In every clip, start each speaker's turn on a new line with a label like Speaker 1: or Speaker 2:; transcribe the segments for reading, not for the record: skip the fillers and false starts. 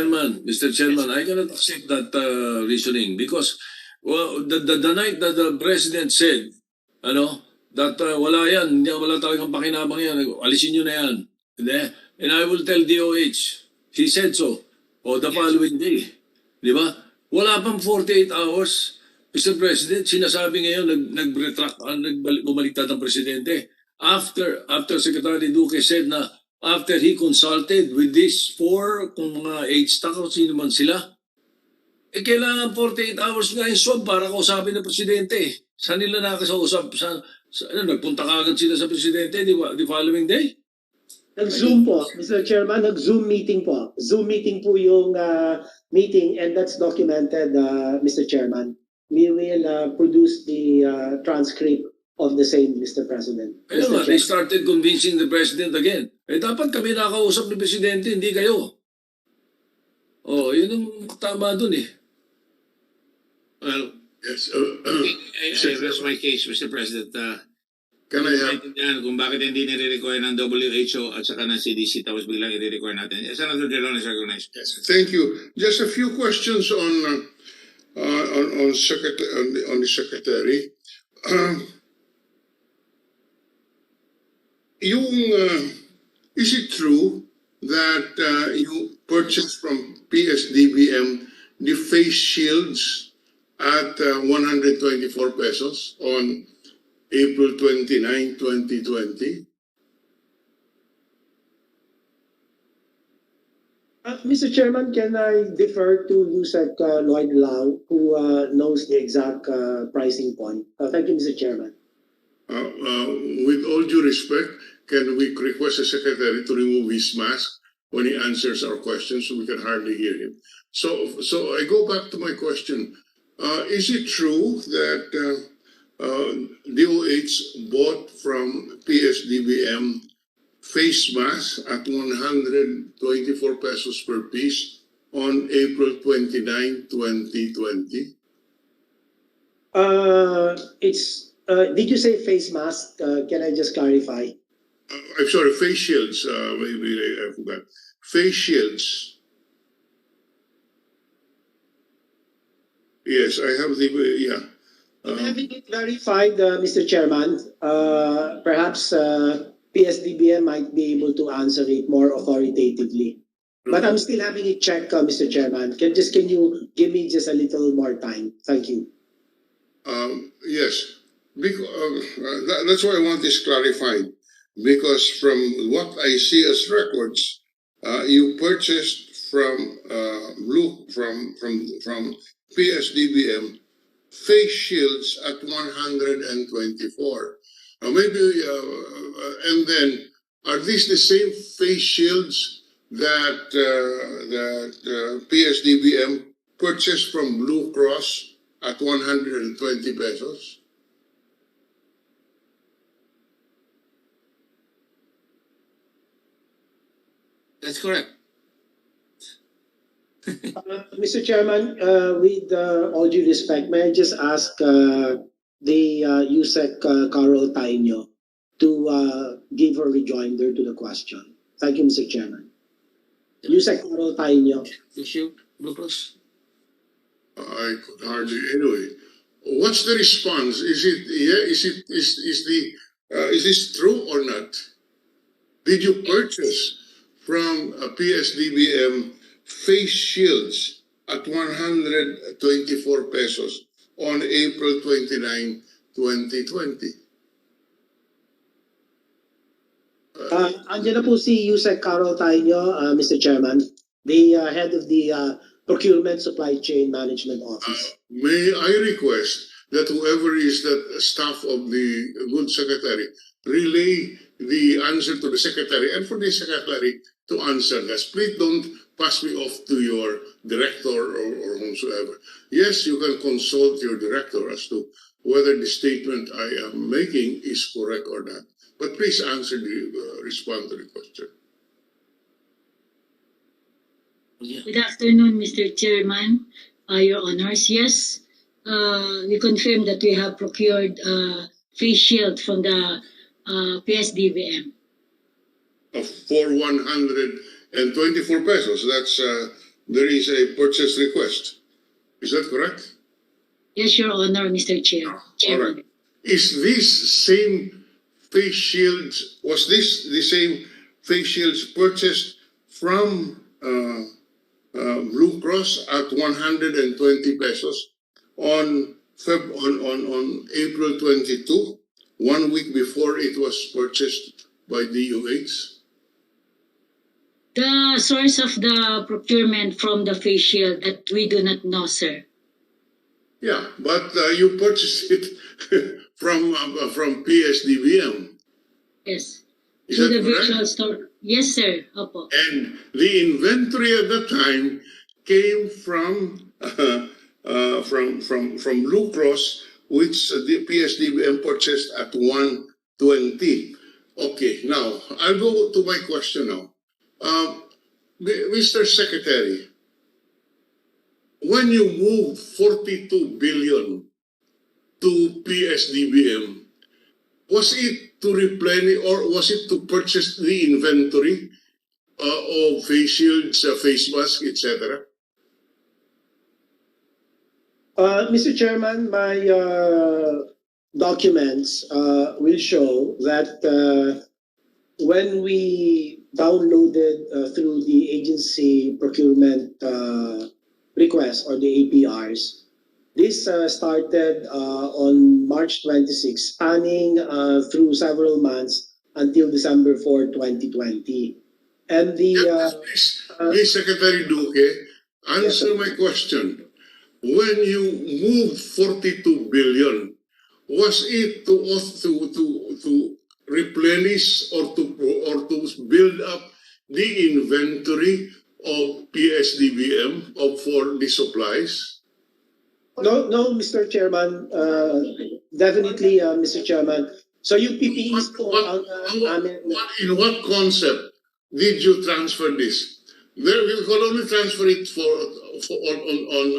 Speaker 1: Mr. Chairman, I cannot accept that reasoning because the night that the President said, that wala yan, wala talagang pakinabang yan, alisin nyo na yan. And I will tell DOH, he said so, o the following day. Di ba? Wala pang 48 hours, Mr. President, sinasabi ngayon, bumaliktad ang Presidente. After Secretary Duque said na after he consulted with these four, kung mga 8 staff o sino man sila, kailangan 48 hours nga yung swab para kausapin ng Presidente. Saan nila nakasausap? Nagpunta ka agad sila sa Presidente the following day?
Speaker 2: Nag-Zoom po, Mr. Chairman, nag-Zoom meeting po. Zoom meeting po yung meeting and that's documented, Mr. Chairman. We will produce the transcript of the same, Mr. President.
Speaker 1: Kaya nga, they started convincing the President again. Dapat kami nakausap ng Presidente, hindi kayo. Yun ang tama dun eh.
Speaker 3: Well, yes. I rest my case, Mr. President.
Speaker 4: Can I have...
Speaker 3: Kung bakit hindi nire-require ng WHO at saka ng CDC tapos biglang i-require natin. Senator Delon is recognized.
Speaker 4: Yes, thank you. Just a few questions on the Secretary. Is it true that you purchased from PSDBM the face shields at 124 pesos on April 29, 2020?
Speaker 2: Mr. Chairman, can I defer to Yusek Lloyd Lau, who knows the exact pricing point? Thank you, Mr. Chairman.
Speaker 4: With all due respect, can we request the Secretary to remove his mask when he answers our questions so we can hardly hear him? So I go back to my question. Is it true that DOH bought from PSDBM face masks at 124 pesos per piece on April 29, 2020?
Speaker 2: Did you say face mask? Can I just clarify?
Speaker 4: I'm sorry, face shields. Maybe I forgot. Face shields. Yes, I have the, yeah.
Speaker 2: Having it verified, Mr. Chairman, perhaps PSDBM might be able to answer it more authoritatively. But I'm still having it checked, Mr. Chairman. Can you give me just a little more time? Thank you.
Speaker 4: Yes, that's why I want this clarified. Because from what I see as records, you purchased from PSDBM face shields at 124. Maybe, and then are these the same face shields that PSDBM purchased from Blue Cross at 120 pesos?
Speaker 3: That's correct.
Speaker 2: Mr. Chairman, with all due respect, may I just ask the Yusek Carol Taino to give a rejoinder to the question? Thank you, Mr. Chairman. Yusek Carol Taino.
Speaker 3: Issue, Blue Cross.
Speaker 4: I could hardly. Anyway, what's the response? Is it is this true or not? Did you purchase from PSDBM face shields at 124 pesos on April 29, 2020?
Speaker 2: Andiyan na po si Yusek Carol Taino, Mr. Chairman, the head of the Procurement Supply Chain Management Office.
Speaker 4: May I request that whoever is the staff of the good secretary relay the answer to the secretary and for the secretary to answer this. Please don't pass me off to your director or whomsoever. Yes, you can consult your director as to whether the statement I am making is correct or not. But please respond to the question.
Speaker 5: Good afternoon, Mr. Chairman, Your Honors. Yes, we confirm that we have procured face shield from the For
Speaker 4: 124 pesos. there is a purchase request. Is that correct?
Speaker 5: Yes, Your Honor, Mr. Chair.
Speaker 4: All
Speaker 5: Chairman.
Speaker 4: right. Is this same face shields, was this the same face shields purchased from Blue Cross at 120 pesos on April 22, 1 week before it was purchased by DOH?
Speaker 5: The source of the procurement from the face shield that we do not know, sir.
Speaker 4: Yeah, but you purchased it from PSDBM.
Speaker 5: Yes.
Speaker 4: Is
Speaker 5: To
Speaker 4: that
Speaker 5: the
Speaker 4: correct?
Speaker 5: virtual store. Yes, sir. Opo.
Speaker 4: And the inventory at that time came from Blue Cross, which the PSDBM purchased at 120. Okay, now I'll go to my question now. Mr. Secretary, when you moved 42 billion to PSDBM, was it to replenish or was it to purchase the inventory of face shields, face masks, etc.?
Speaker 2: Mr. Chairman, my documents will show that when we downloaded through the agency procurement request or the APRs, this started on March 26, spanning through several months until December 4, 2020. And the
Speaker 4: Please, Secretary Duque, answer my question. When you moved 42 billion, was it to replenish or to build up the inventory of PSDBM for the supplies?
Speaker 2: No, Mr. Chairman, definitely, Mr. Chairman. So yung PPEs po ang amin.
Speaker 4: In what concept did you transfer this? There, we can only transfer it on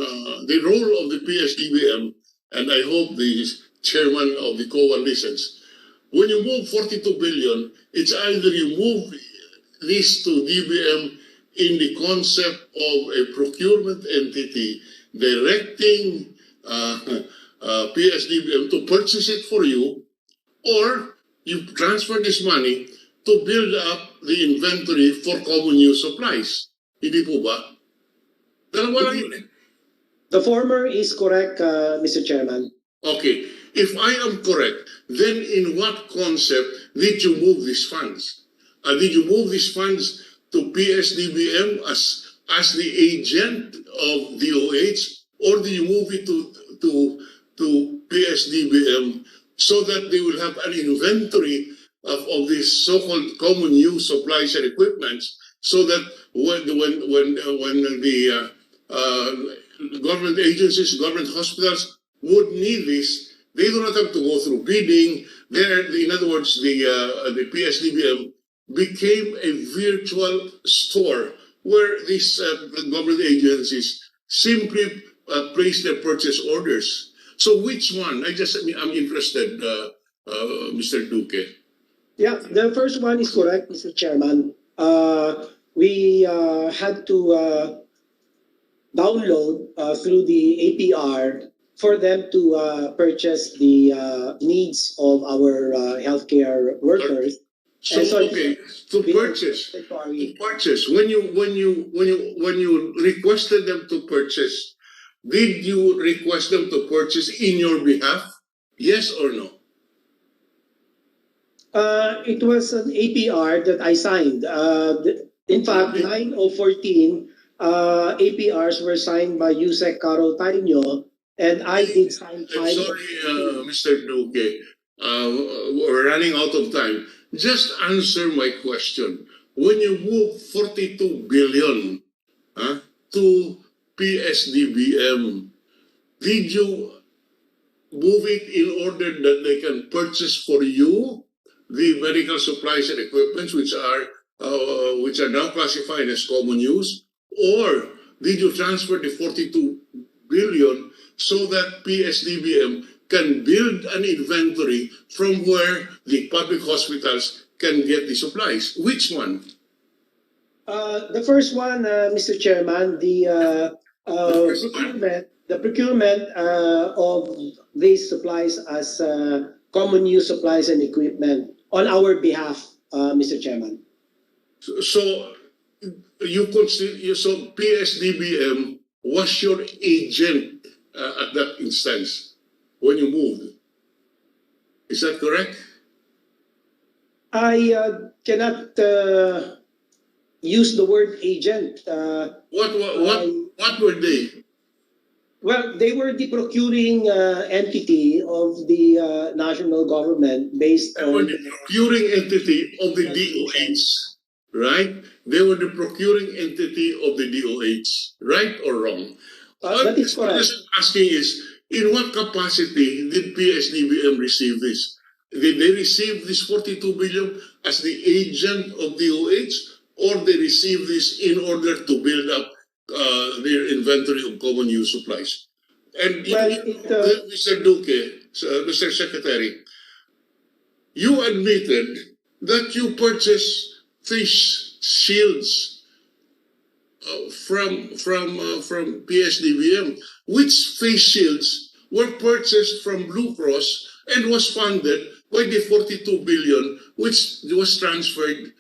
Speaker 4: the role of the PSDBM, and I hope the chairman of the COA listens. When you move 42 billion, it's either you move this to DBM in the concept of a procurement entity directing PSDBM to purchase it for you, or you transfer this money to build up the inventory for common use supplies. Hindi po ba? Dalawa lang yun eh.
Speaker 2: The former is correct, Mr. Chairman.
Speaker 4: Okay. If I am correct, then in what concept did you move these funds? Did you move these funds to PSDBM as the agent of DOH, or do you move it to PSDBM so that they will have an inventory of these so-called common use supplies and equipments, so that when the government agencies, government hospitals would need this, they do not have to go through bidding. In other words, the PSDBM became a virtual store where these government agencies simply place their purchase orders. So which one? I'm interested, Mr. Duque.
Speaker 2: Yeah, the first one is correct, Mr. Chairman. We had to download through the APR for them to purchase the needs of our healthcare workers.
Speaker 4: So okay, to purchase. When you requested them to purchase, did you request them to purchase in your behalf? Yes or no?
Speaker 2: It was an APR that I signed. In fact, 9014 APRs were signed by Yusek Carol Taino, and I did sign
Speaker 4: I'm sorry, Mr. Duque. We're running out of time. Just answer my question. When you move 42 billion to PSDBM, did you move it in order that they can purchase for you the medical supplies and equipment which are now classified as common use, or did you transfer the 42 billion so that PSDBM can build an inventory from where the public hospitals can get the supplies? Which one?
Speaker 2: The first one, Mr. Chairman, the procurement of these supplies as common use supplies and equipment on our behalf, Mr. Chairman.
Speaker 4: So you consider, so PSDBM was your agent at that instance when you moved. Is that correct?
Speaker 2: I cannot use the word agent.
Speaker 4: What were they?
Speaker 2: Well, they were the procuring entity of the national government based
Speaker 4: They were
Speaker 2: on
Speaker 4: the procuring entity of the DOH, right? They were the procuring entity of the DOH, right or wrong?
Speaker 2: that is
Speaker 4: What
Speaker 2: correct.
Speaker 4: I'm asking is, in what capacity did PSDBM receive this? Did they receive this 42 billion as the agent of DOH, or they received this in order to build up their inventory of common use supplies? And
Speaker 2: Well,
Speaker 4: Mr. Duque, Mr. Secretary, you admitted that you purchased face shields from PSDBM. Which face shields were purchased from Blue Cross and was funded by the 42 billion, which was transferred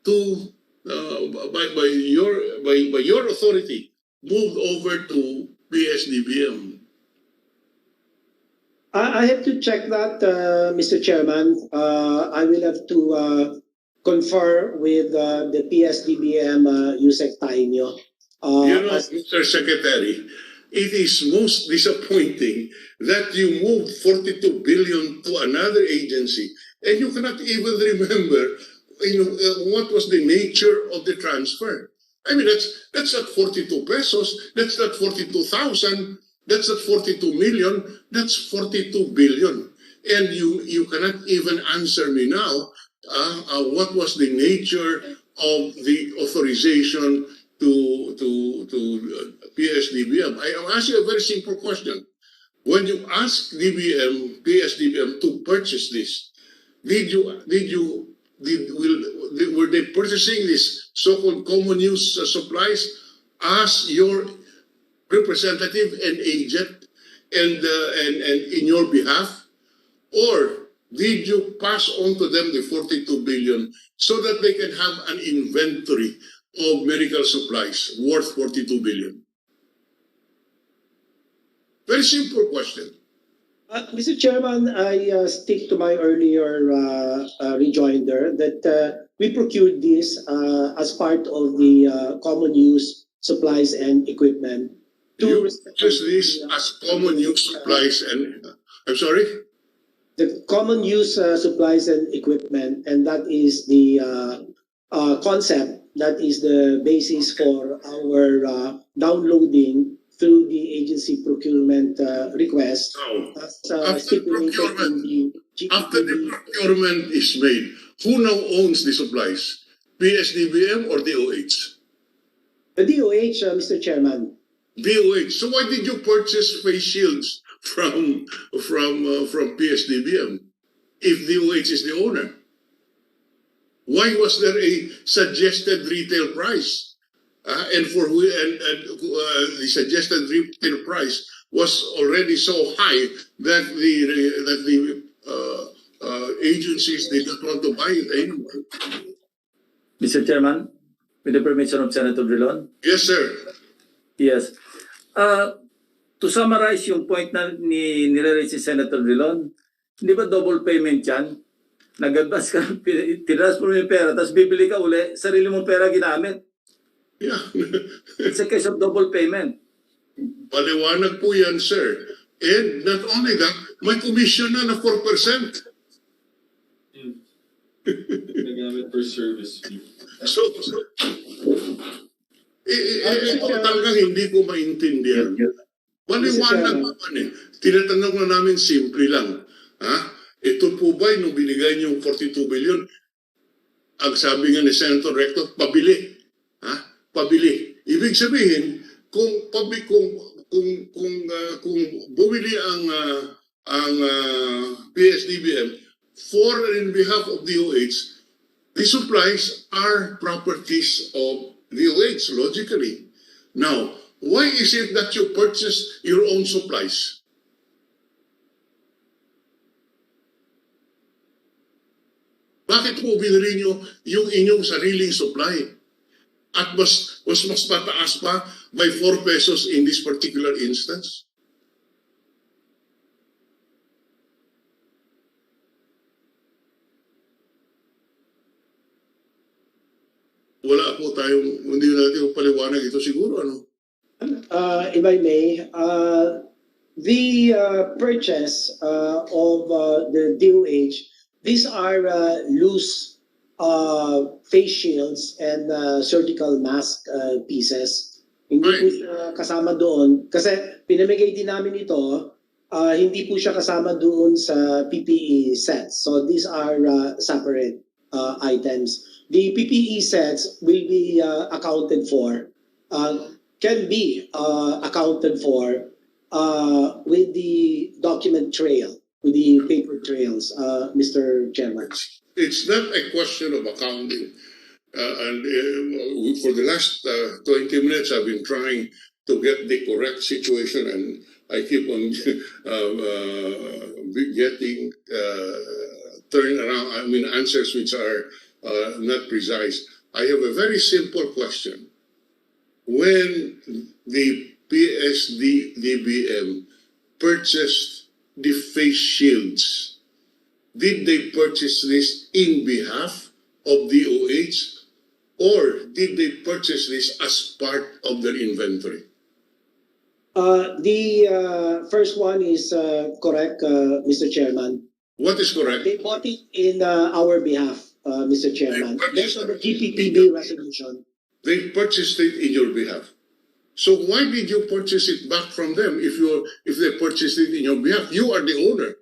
Speaker 4: to by your authority, moved over to PSDBM.
Speaker 2: I have to check that, Mr. Chairman. I will have to confer with the PSDBM USEC Tainyo.
Speaker 4: Mr. Secretary, it is most disappointing that you moved 42 billion to another agency and you cannot even remember what was the nature of the transfer. I mean, that's not 42 pesos, that's not 42,000, that's not 42 million, that's 42 billion. And you cannot even answer me now what was the nature of the authorization to PSDBM. I am asking a very simple question. When you ask PSDBM to purchase this, were they purchasing this so-called common use supplies as your representative and agent and in your behalf, or did you pass on to them the 42 billion so that they can have an inventory of medical supplies worth 42 billion? Very simple question.
Speaker 2: Mr. Chairman, I stick to my earlier rejoinder that we procured this as part of the common use supplies and equipment.
Speaker 4: You purchase this as common use supplies and, I'm sorry?
Speaker 2: The common use supplies and equipment, and that is the concept, that is the basis for our downloading through the agency procurement request as stipulated in the
Speaker 4: After the
Speaker 2: GPTV.
Speaker 4: procurement is made, who now owns the supplies? PSDBM or DOH?
Speaker 2: The DOH, Mr. Chairman.
Speaker 4: DOH. So why did you purchase face shields from PSDBM if DOH is the owner? Why was there a suggested retail price? And the suggested retail price was already so high that the agencies did not want to buy it anymore.
Speaker 6: Mr. Chairman, with the permission of Senator Drilon.
Speaker 4: Yes, sir.
Speaker 6: Yes. To summarize yung point na nilaraise si Senator Drilon, hindi ba double payment yan? Nag-advance ka, tinaras mo yung pera, tapos bibili ka uli, sarili mong pera ginamit.
Speaker 4: Yeah.
Speaker 6: It's a case of double payment.
Speaker 4: Paliwanag po yan, sir. And not only that, may commission na 4%.
Speaker 7: Nagamit per service fee.
Speaker 4: So talagang hindi ko maintindihan. Paliwanag naman eh. Tinatanong na namin simple lang. Ito po ba nung binigay niyong 42 billion, ang sabi nga ni Senator Recto, pabili. Pabili. Ibig sabihin, kung bumili ang PSDBM for in behalf of DOH, The supplies are properties of DOH, logically. Now, why is it that you purchase your own supplies? Bakit po binili nyo yung inyong sariling supply? At mas mataas pa by 4 pesos in this particular instance? Wala po tayong, hindi natin paliwanag ito siguro, ano?
Speaker 2: If I may, the purchase of the DOH, these are loose face shields and surgical mask pieces. Hindi po siya kasama doon. Kasi pinamigay din namin ito, hindi po siya kasama doon sa PPE sets. So these are separate items. The PPE sets will be accounted for, can be accounted for with the document trail, with the paper trails, Mr. Chairman.
Speaker 4: It's not a question of accounting. For the last 20 minutes, I've been trying to get the correct situation, and I keep on getting turning around. I mean, answers which are not precise. I have a very simple question. When the PSDBM purchased the face shields, did they purchase this in behalf of DOH, or did they purchase this as part of their inventory?
Speaker 2: The first one is correct, Mr. Chairman.
Speaker 4: What is correct?
Speaker 2: They bought it in our behalf, Mr. Chairman. Based on the GPPB resolution.
Speaker 4: They purchased it in your behalf. So why did you purchase it back from them if they purchased it in your behalf? You are the owner.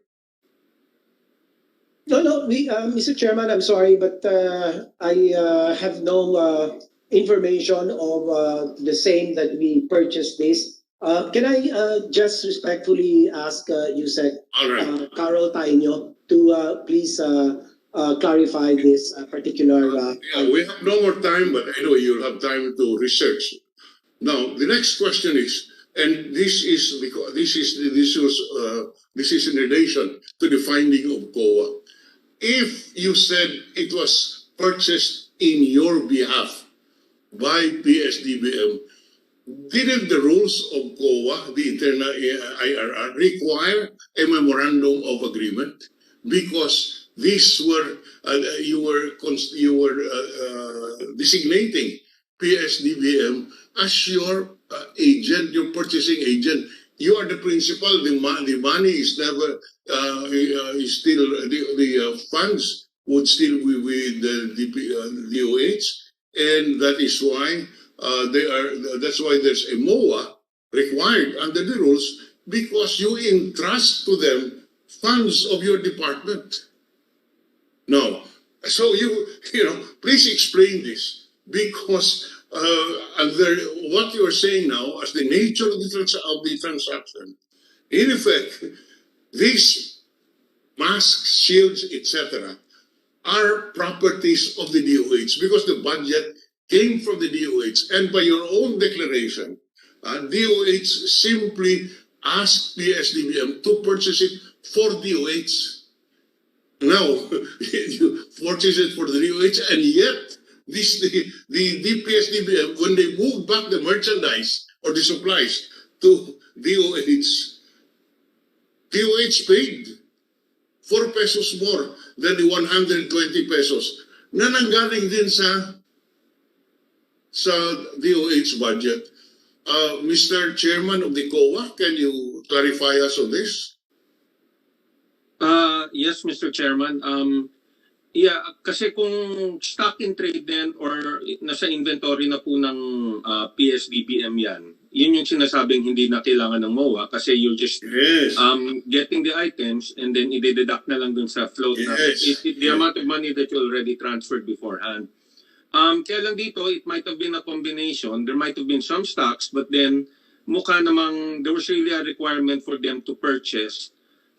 Speaker 2: No, Mr. Chairman, I'm sorry, but I have no information of the same that we purchased this. Can I just respectfully ask Yusek
Speaker 4: All right.
Speaker 2: Carol Taino to please clarify this particular...
Speaker 4: We have no more time, but anyway, you'll have time to research. Now, the next question is, and this is because this is in relation to the finding of COA. If you said it was purchased in your behalf by PSDBM, didn't the rules of COA, the internal IRR, require a memorandum of agreement? Because these were you were designating PSDBM as your agent, your purchasing agent. You are the principal. The money is never is still the funds would still be with the DOH, and that is why That's why there's a MOA required under the rules, because you entrust to them funds of your department. Now, so please explain this, because under what you are saying now as the nature of the transaction, in effect, these masks, shields, etc., are properties of the DOH because the budget came from the DOH, and by your own declaration, DOH simply asked the SDBM to purchase it for DOH. Now, you purchase it for the DOH, and yet the DPSDBM, when they moved back the merchandise or the supplies to DOH, DOH paid 4 pesos more than the 120 pesos na nanggaling din sa DOH budget. Mr. Chairman of the COA, can you clarify us on this?
Speaker 8: Yes, Mr. Chairman. Kasi kung stock in trade din or nasa inventory na po ng PSDBM yan, yun yung sinasabing hindi na kailangan ng MOA kasi you're just getting the items and then i-deduct na lang dun sa float. The amount of money that you already transferred beforehand. Kaya lang dito, it might have been a combination. There might have been some stocks, but then mukha namang there was really a requirement for them to purchase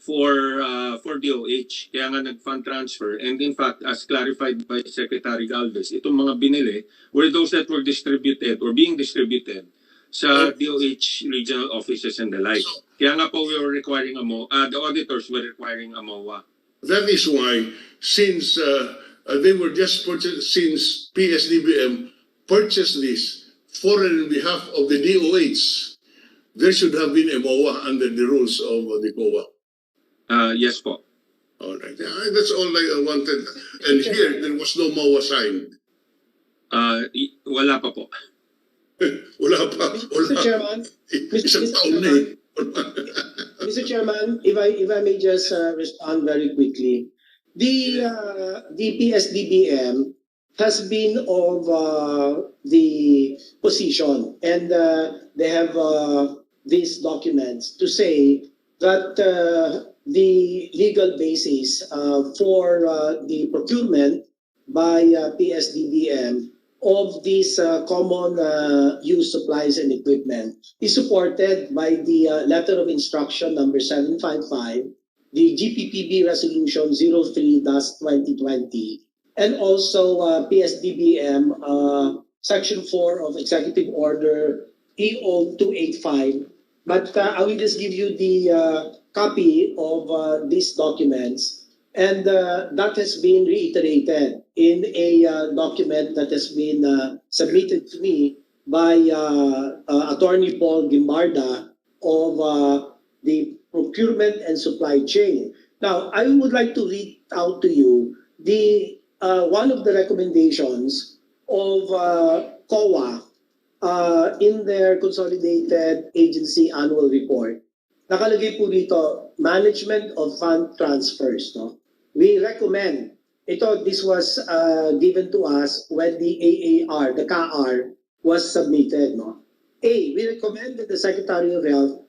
Speaker 8: for DOH. Kaya nga nag-fund transfer. And in fact, as clarified by Secretary Galvez, itong mga binili were those that were distributed or being distributed sa DOH regional offices and the like. Kaya nga po we were requiring the auditors were requiring a MOA.
Speaker 4: That is why, since they were just purchased, since PSDBM purchased this for and on behalf of the DOH, there should have been a MOA under the rules of the COA.
Speaker 8: Yes po.
Speaker 4: All right. That's all I wanted. And here, there was no MOA signed.
Speaker 8: Wala pa po.
Speaker 4: Wala pa.
Speaker 2: Mr. Chairman,
Speaker 4: Isang taon na eh.
Speaker 2: Mr. Chairman, if I may just respond very quickly, the PSDBM has been of the position, and they have these documents to say that the legal basis for the procurement by PSDBM of these common use supplies and equipment is supported by the letter of instruction number 755, the GPPB resolution 03-2020, and also PSDBM section 4 of executive order EO 285. But I will just give you the copy of these documents, and that has been reiterated in a document that has been submitted to me by Attorney Paul Gimbarda of the procurement and supply chain. Now, I would like to read out to you the one of the recommendations of COA in their consolidated agency annual report. Nakalagay po dito, management of fund transfers. No? We recommend, this was given to us when the AAR, the CAR, was submitted. No? We recommend that the Secretary of Health,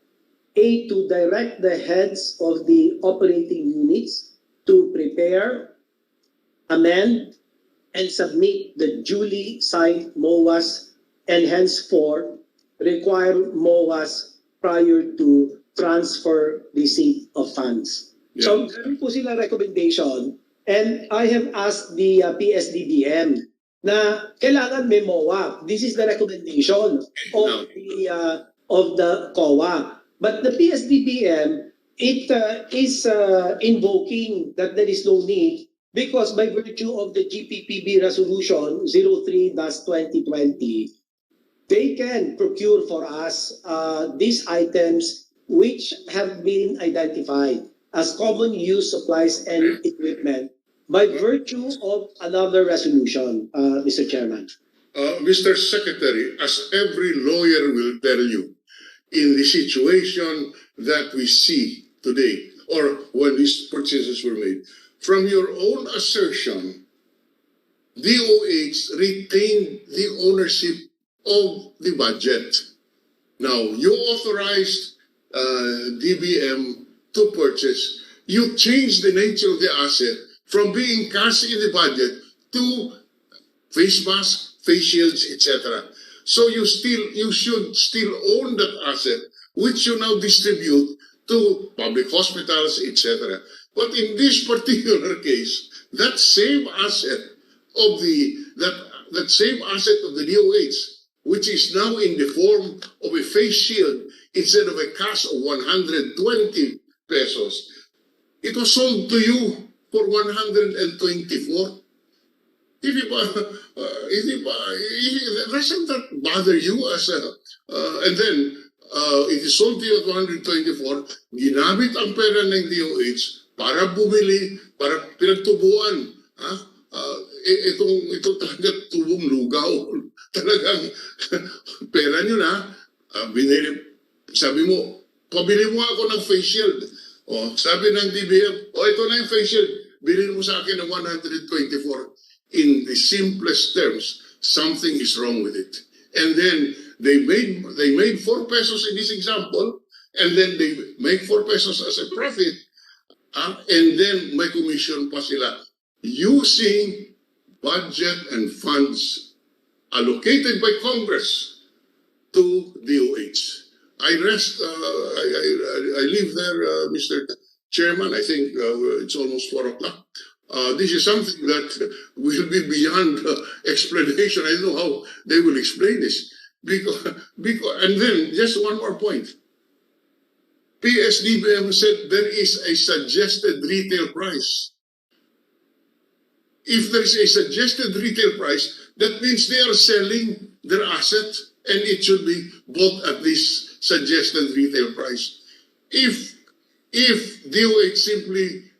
Speaker 2: to direct the heads of the operating units to prepare, amend, and submit the duly signed MOAs and henceforth require MOAs prior to transfer receipt of funds. Yeah. So, ganun po sila recommendation, and I have asked the PSDBM na kailangan may MOA. This is the recommendation of the COA. But the PSDBM, it is invoking that there is no need because by virtue of the GPPB resolution 03-2020, they can procure for us these items which have been identified as common use supplies and equipment by virtue of another resolution, Mr. Chairman.
Speaker 4: Mr. Secretary, as every lawyer will tell you, in the situation that we see today, or when these purchases were made, from your own assertion, DOH retained the ownership of the budget. Now, you authorized DBM to purchase. You changed the nature of the asset from being cash in the budget to face masks, face shields, etc. So you should still own that asset, which you now distribute to public hospitals, etc. But in this particular case, that same asset of that same asset of the DOH, which is now in the form of a face shield instead of a cash of 120 pesos, it was sold to you for 124. Doesn't that bother you as a, and then it is sold to you at 124, ginamit ang pera ng DOH para bumili, para pinagtubuan. Ito talaga tubong lugaw. Talagang pera nyo na, binili, sabi mo, pabili mo ako ng face shield. Sabi ng DBM, ito na yung face shield, bilhin mo sa akin ng 124. In the simplest terms, something is wrong with it. And then they made 4 pesos in this example, and then they make 4 pesos as a profit, and then may commission pa sila using budget and funds allocated by Congress to DOH. I leave there, Mr. Chairman, I think it's almost 4 o'clock. This is something that will be beyond explanation. I don't know how they will explain this. And then, just one more point. PSDBM said there is a suggested retail price. If there is a suggested retail price, that means they are selling their asset and it should be bought at this suggested retail price. If DOH simply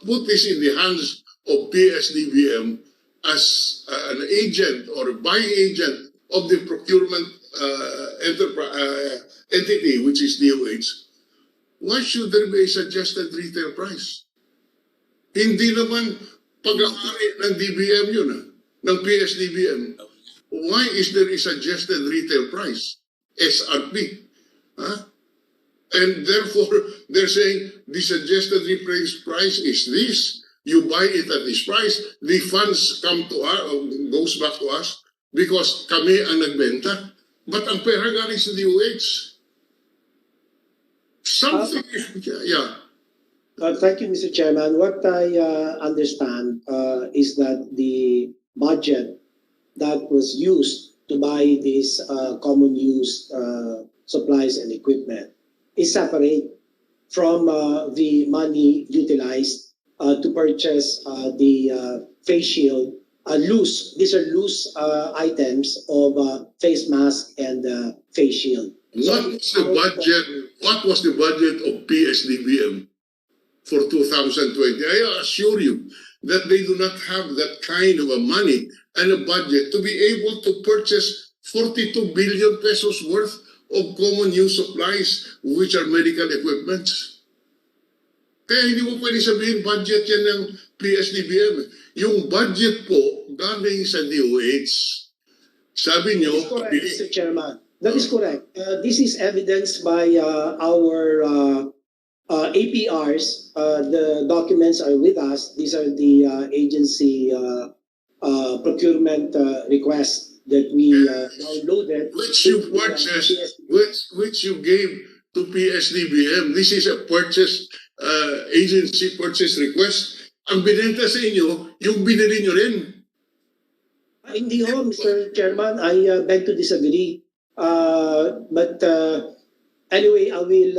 Speaker 4: put this in the hands of PSDBM as an agent or buying agent of the procurement entity, which is DOH, why should there be a suggested retail price? Hindi naman pag-aari ng DBM yun, ng PSDBM. Why is there a suggested retail price? SRP. Huh? And therefore, they're saying the suggested retail price is this. You buy it at this price. The funds come to us, goes back to us because kami ang nagbenta. But ang pera galing sa DOH. Something, yeah.
Speaker 2: Thank you, Mr. Chairman. What I understand is that the budget that was used to buy these common use supplies and equipment is separate from the money utilized to purchase the face shield. These are loose items of face mask and face shield.
Speaker 4: What was the budget of PSDBM for 2020? I assure you that they do not have that kind of a money and a budget to be able to purchase 42 billion pesos worth of common use supplies, which are medical equipment. Kaya hindi mo pwede sabihin budget yan ng PSDBM. Yung budget po galing sa DOH. Sabi nyo,
Speaker 2: that is correct, Mr. Chairman. That is correct. This is evidenced by our APRs. The documents are with us. These are the agency procurement requests that we downloaded.
Speaker 4: Which you purchased, which you gave to PSDBM. This is a purchase agency purchase request. Ang binenta sa inyo, yung binili nyo rin.
Speaker 2: Hindi ho, Mr. Chairman. I beg to disagree. But anyway, I will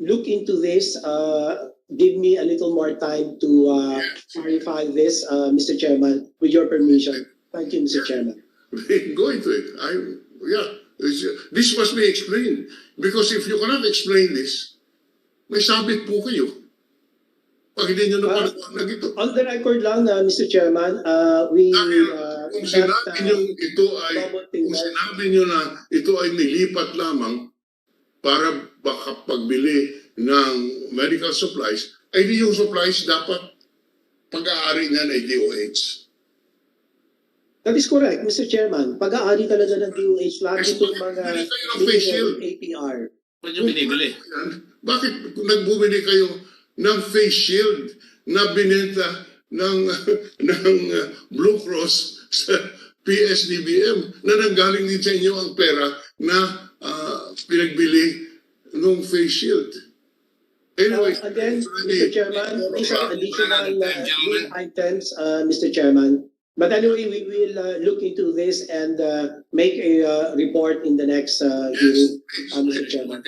Speaker 2: look into this. Give me a little more time to clarify this, Mr. Chairman, with your permission. Thank you, Mr. Chairman.
Speaker 4: Go into it. This must be explained. Because if you cannot explain this, may sabit po kayo. Pag hindi nyo napanawanag ito.
Speaker 2: On the record lang, Mr. Chairman, we...
Speaker 4: Kung sinabi nyo na ito ay nilipat lamang para baka pagbili ng medical supplies, ay di yung supplies dapat pag-aari niyan ay DOH.
Speaker 2: That is correct, Mr. Chairman. Pag-aari talaga ng DOH lahat itong mga APR.
Speaker 4: Bakit nagbumili kayo ng face shield na binenta ng Blue Cross sa PSDBM na nanggaling din sa inyo ang pera na pinagbili ng face shield? Anyway,
Speaker 2: again, Mr. Chairman, these are additional items, Mr. Chairman. But anyway, we will look into this and make a report in the next hearing, Mr. Chairman.